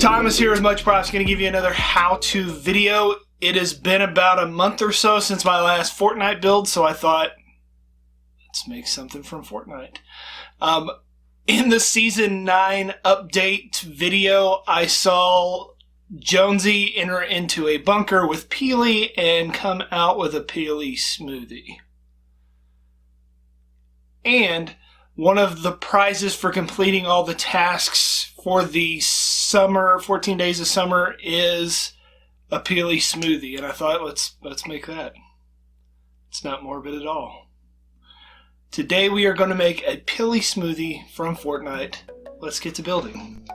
Thomas here with Much Props. Going to give you another how-to video. It has been about a month or so since my last Fortnite build, so I thought, let's make something from Fortnite. In the Season 9 update video, I saw Jonesy enter into a bunker with Pili and come out with a Pili smoothie. And one of the prizes for completing all the tasks for the summer, 14 days of summer, is a Pili smoothie. And I thought, let's make that. It's not morbid at all. Today we are going to make a Pili smoothie from Fortnite. Let's get to building.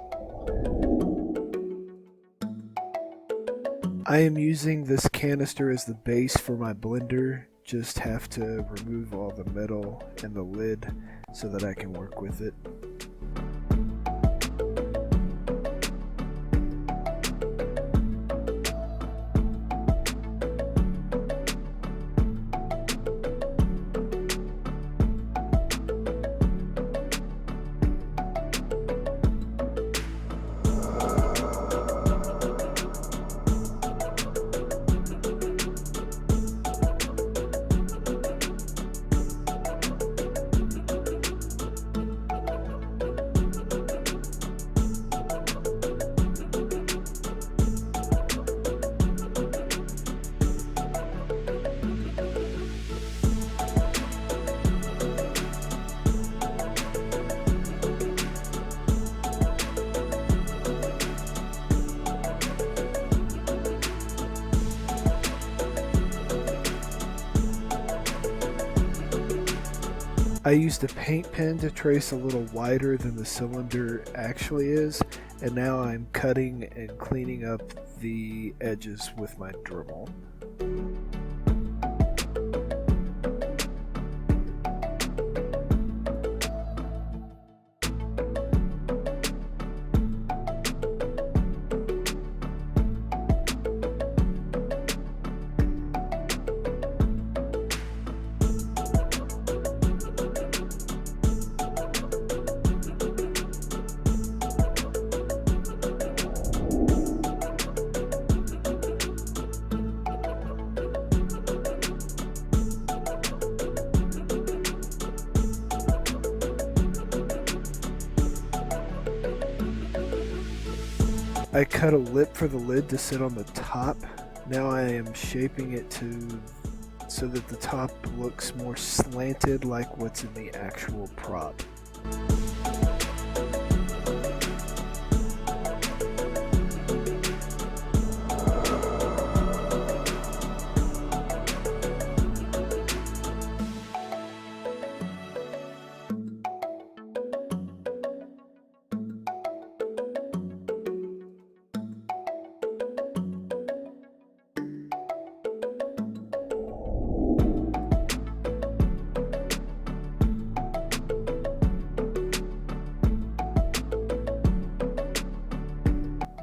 I am using this canister as the base for my blender. Just have to remove all the metal and the lid so that I can work with it. I used a paint pen to trace a little wider than the cylinder actually is, and now I'm cutting and cleaning up the edges with my Dremel. I cut a lip for the lid to sit on the top. Now I am shaping it so that the top looks more slanted like what's in the actual prop.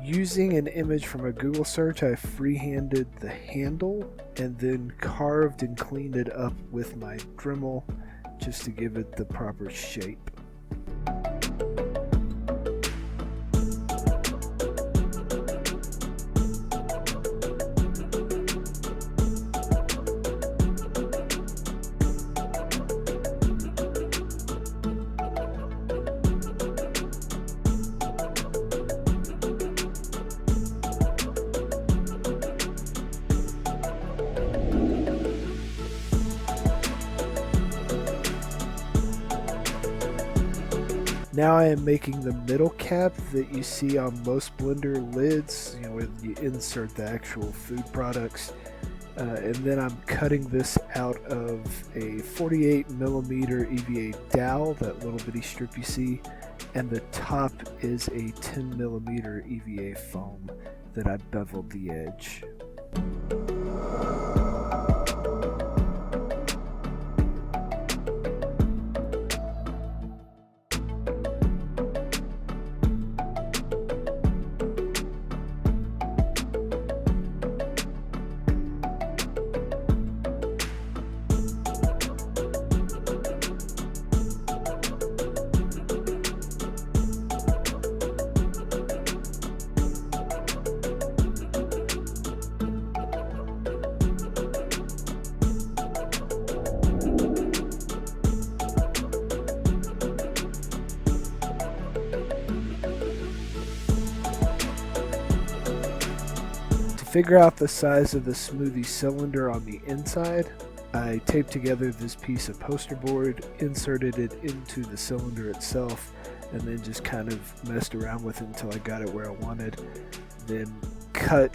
Using an image from a Google search, I freehanded the handle and then carved and cleaned it up with my Dremel just to give it the proper shape. Now I am making the middle cap that you see on most blender lids, where you insert the actual food products. And then I'm cutting this out of a 48mm EVA dowel, that little bitty strip you see, and the top is a 10mm EVA foam that I beveled the edge. figure out the size of the Smoothie cylinder on the inside, I taped together this piece of poster board, inserted it into the cylinder itself, and then just kind of messed around with it until I got it where I wanted. Then cut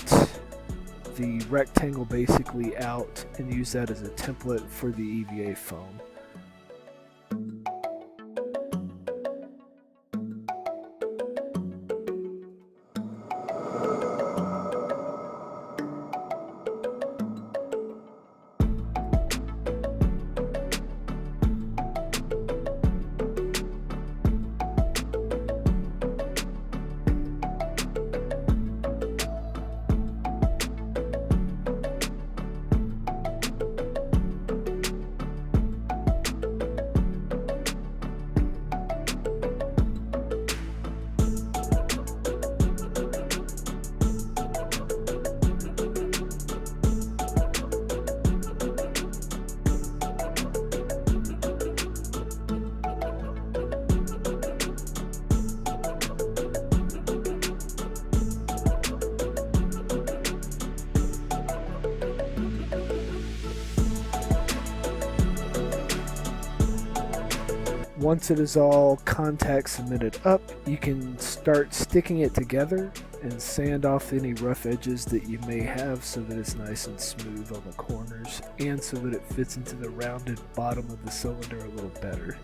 the rectangle basically out and use that as a template for the EVA foam. Once it is all contact cemented up, you can start sticking it together and sand off any rough edges that you may have so that it's nice and smooth on the corners and so that it fits into the rounded bottom of the cylinder a little better.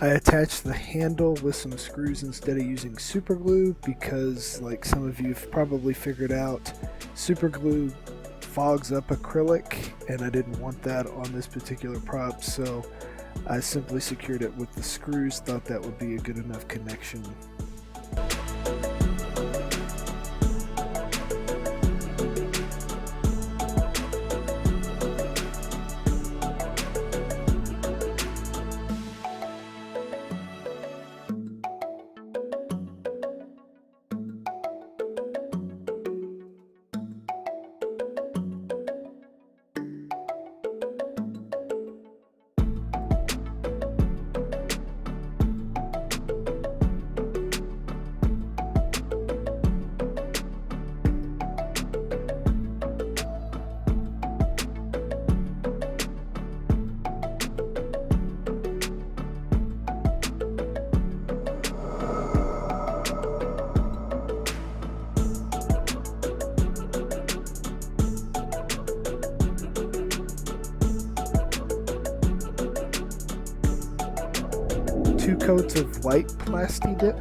I attached the handle with some screws instead of using super glue because, like some of you have probably figured out, super glue fogs up acrylic and I didn't want that on this particular prop, so I simply secured it with the screws. Thought that would be a good enough connection. Two coats of white Plasti Dip.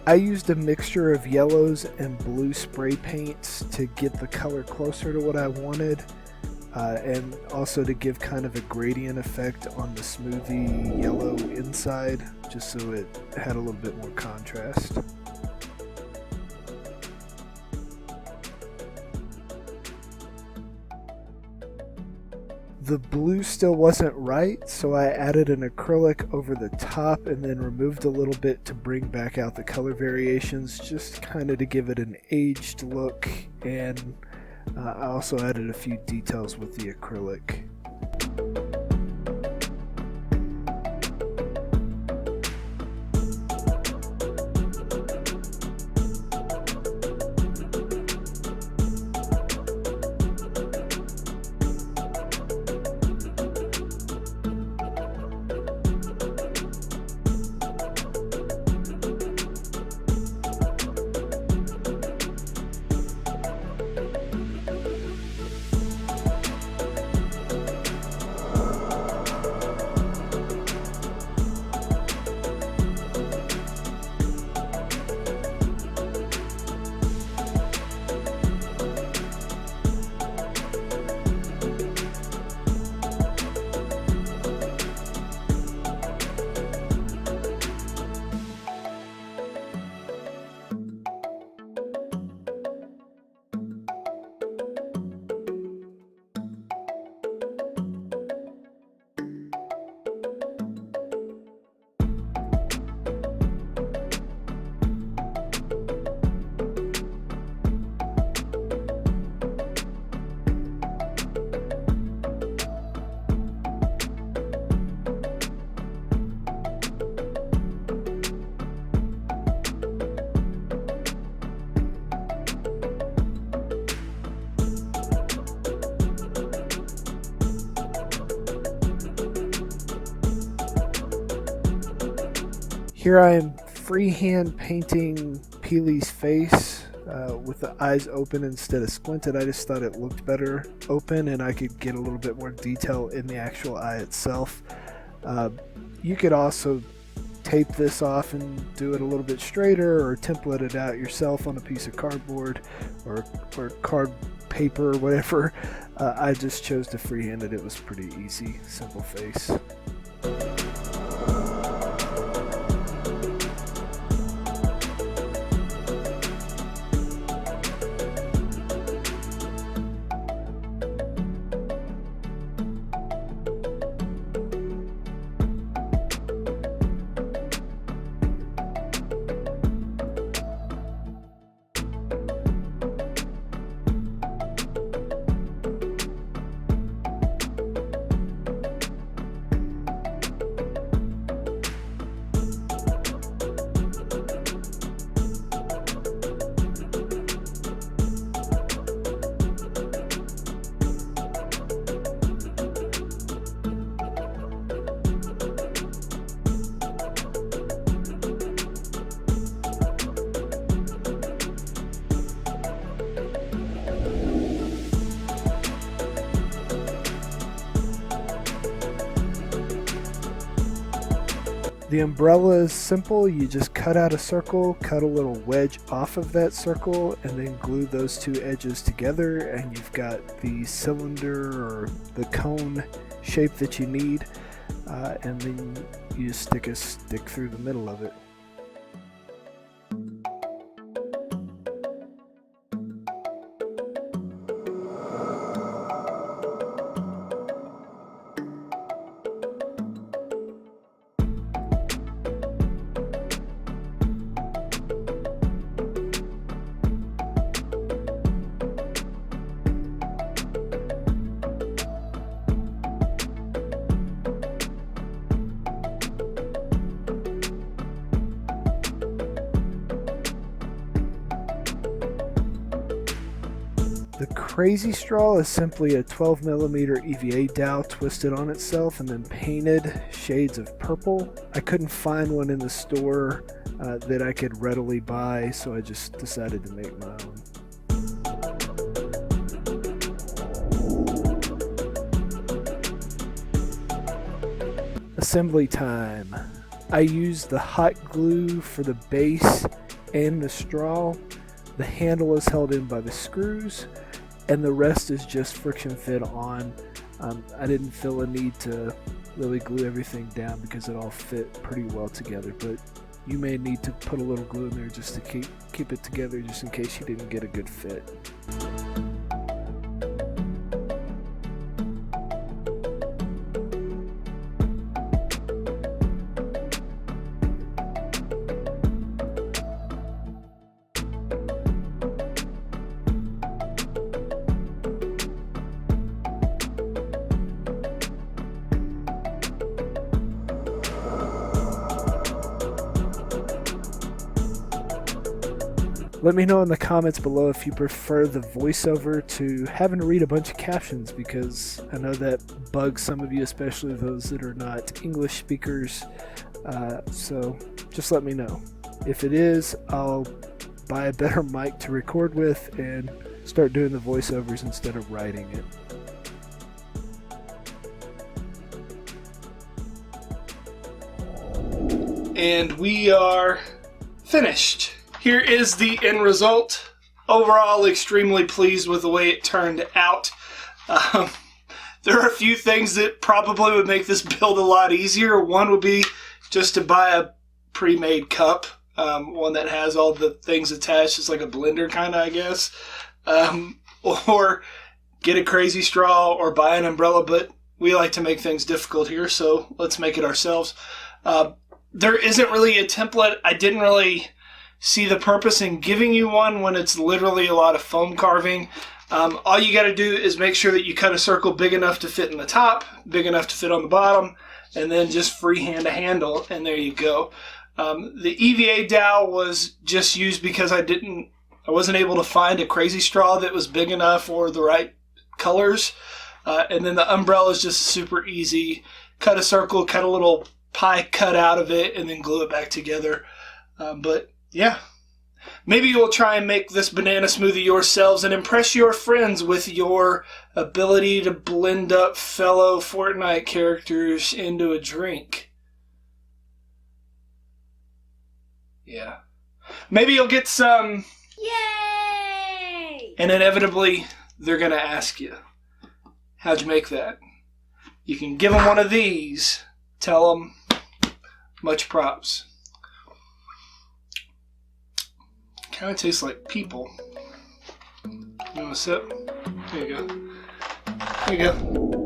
I used a mixture of yellows and blue spray paints to get the color closer to what I wanted, and also to give kind of a gradient effect on the Smoothie yellow inside, just so it had a little bit more contrast. The blue still wasn't right, so I added an acrylic over the top and then removed a little bit to bring back out the color variations, just kind of to give it an aged look, and I also added a few details with the acrylic. Here I am freehand painting Pili's face with the eyes open instead of squinted. I just thought it looked better open and I could get a little bit more detail in the actual eye itself. You could also tape this off and do it a little bit straighter, or template it out yourself on a piece of cardboard or card paper or whatever. I just chose to freehand it. It was pretty easy, simple face. The umbrella is simple. You just cut out a circle, cut a little wedge off of that circle, and then glue those two edges together, and you've got the cylinder or the cone shape that you need, and then you just stick a stick through the middle of it. The crazy straw is simply a 12mm EVA dowel twisted on itself and then painted shades of purple. I couldn't find one in the store that I could readily buy, so I just decided to make my own. Assembly time. I used the hot glue for the base and the straw. The handle is held in by the screws, and the rest is just friction fit on. I didn't feel a need to really glue everything down because it all fit pretty well together, but you may need to put a little glue in there just to keep it together, just in case you didn't get a good fit. Let me know in the comments below if you prefer the voiceover to having to read a bunch of captions, because I know that bugs some of you, especially those that are not English speakers. So just let me know. If it is, I'll buy a better mic to record with and start doing the voiceovers instead of writing it. And we are finished. Here is the end result. Overall, extremely pleased with the way it turned out. There are a few things that probably would make this build a lot easier. One would be just to buy a pre-made cup, one that has all the things attached. It's like a blender kind of, I guess. Or get a crazy straw or buy an umbrella, but we like to make things difficult here, so let's make it ourselves. There isn't really a template. I didn't really see the purpose in giving you one when it's literally a lot of foam carving. All you got to do is make sure that you cut a circle big enough to fit in the top, big enough to fit on the bottom, and then just freehand a handle, and there you go. The EVA dowel was just used because I wasn't able to find a crazy straw that was big enough or the right colors. And then the umbrella is just super easy. Cut a circle, cut a little pie cut out of it and then glue it back together. But yeah, maybe you'll try and make this banana smoothie yourselves and impress your friends with your ability to blend up fellow Fortnite characters into a drink. Yeah. Maybe you'll get some. Yay! And inevitably, they're going to ask you, how'd you make that? You can give them one of these. Tell them, much props. Kind of tastes like people. You want a sip? There you go. There you go.